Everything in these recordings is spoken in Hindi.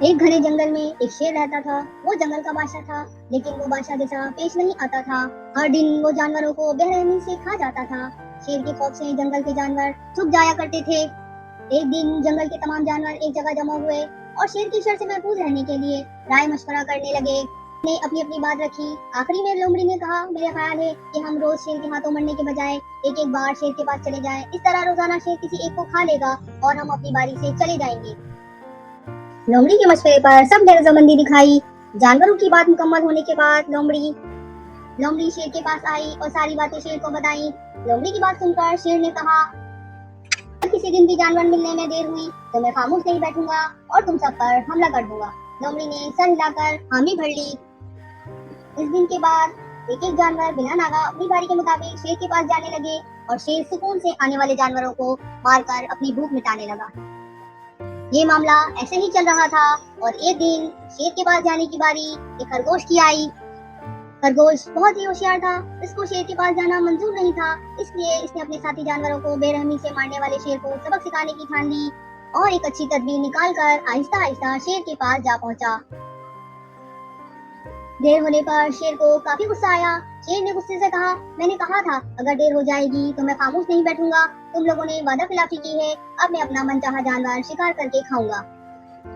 एक घने जंगल में एक शेर रहता था। वो जंगल का बादशाह था, लेकिन वो बादशाह जैसा पेश नहीं आता था। हर दिन वो जानवरों को बेरहमी से खा जाता था। शेर के खौफ से जंगल के जानवर छुप जाया करते थे। एक दिन जंगल के तमाम जानवर एक जगह जमा हुए और शेर की शर से महफूज रहने के लिए राय मशवरा करने लगे। ने अपनी अपनी बात रखी। आखिरी में लोमड़ी ने कहा, मेरा ख्याल है कि हम रोज शेर के हाथों मरने के बजाय एक एक बार शेर के पास चले जाएं। इस तरह रोजाना शेर किसी एक को खा लेगा और हम अपनी बारी से चले जाएंगे। लोमड़ी के मशवरे पर सब ने रजामंदी दिखाई। जानवरों की बात मुकम्मल होने के बाद लोमड़ी शेर के पास आई और सारी बातें शेर को बताई। लोमड़ी की बात सुनकर शेर ने कहा, अगर किसी दिन भी जानवर मिलने में देर हुई तो मैं खामोश नहीं बैठूंगा और तुम सब पर हमला कर दूंगा। लोमड़ी ने सर हिलाकर हामी भर ली। इस दिन के बाद एक एक जानवर बिना नागा अपनी बारी के मुताबिक शेर के पास जाने लगे और शेर सुकून से आने वाले जानवरों को मारकर अपनी भूख मिटाने लगा। ये मामला ऐसे ही चल रहा था और एक दिन शेर के पास जाने की बारी एक खरगोश की आई। खरगोश बहुत ही होशियार था। इसको शेर के पास जाना मंजूर नहीं था, इसलिए इसने अपने साथी जानवरों को बेरहमी से मारने वाले शेर को सबक सिखाने की ठान ली और एक अच्छी तदबीर निकालकर आहिस्ता आहिस्ता शेर के पास जा पहुंचा। देर होने पर शेर को काफी गुस्सा आया। शेर ने गुस्से से कहा, मैंने कहा था अगर देर हो जाएगी तो मैं खामोश नहीं बैठूंगा। तुम लोगों ने वादा खिलाफी की है, अब मैं अपना मनचाहा जानवर शिकार करके खाऊंगा।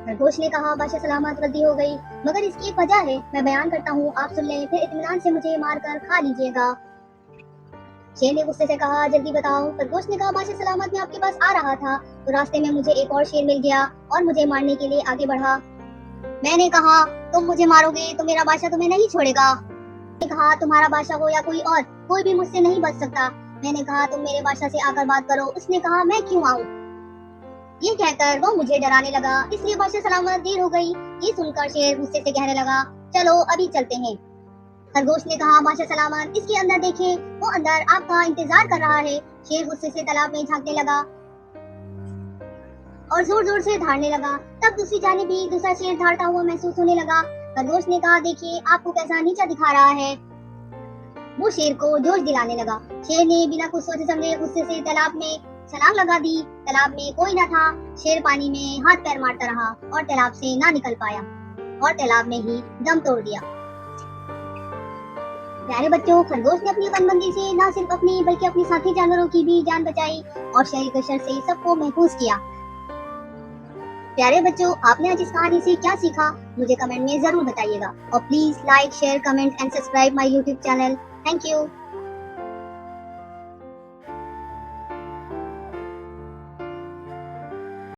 खरगोश ने कहा, बादशाह सलामत, गलती हो गई, मगर इसकी एक वजह है, मैं बयान करता हूँ, आप सुन लें, फिर इत्मीनान से मुझे मारकर खा लीजिएगा। शेर ने गुस्से से कहा, जल्दी बताओ। खरगोश ने कहा, बादशाह सलामत, मैं आपके पास आ रहा था तो रास्ते में मुझे एक और शेर मिल गया और मुझे मारने के लिए आगे बढ़ा। मैंने कहा, तुम मुझे मारोगे तो मेरा बादशाह तुम्हें नहीं छोड़ेगा। मैंने कहा, तुम्हारा बादशाह हो या कोई और, कोई भी मुझसे नहीं बच सकता। मैंने कहा, तुम मेरे बादशाह से आकर बात करो। उसने कहा, मैं क्यों आऊं? ये कहकर वो मुझे डराने लगा, इसलिए बादशाह सलामत, देर हो गई। ये सुनकर शेर गुस्से से कहने लगा, चलो अभी चलते हैं। खरगोश ने कहा, बादशाह सलामत, इसके अंदर देखें, वो अंदर आपका इंतजार कर रहा है। शेर गुस्से से तालाब में झांकने लगा और जोर जोर से धाड़ने लगा। तब दूसरी जानिब भी दूसरा शेर धाड़ता हुआ महसूस होने लगा। खरगोश ने कहा, देखिए आपको कैसा नीचा दिखा रहा है। वो शेर को जोश दिलाने लगा। शेर ने बिना कुछ सोचे समझे गुस्से से तालाब में छलांग लगा दी। तालाब में कोई न था। शेर पानी में हाथ पैर मारता रहा और तालाब से ना निकल पाया और तालाब में ही दम तोड़ दिया। प्यारे बच्चों, खरगोश ने अपनी कनबंदी से न सिर्फ अपनी बल्कि अपने साथी जानवरों की भी जान बचाई और शहर के शर से सबको महफूज किया। प्यारे बच्चों, आपने आज इस कहानी से क्या सीखा मुझे कमेंट में जरूर बताइएगा और please like, share, comment and subscribe my YouTube channel. Thank you.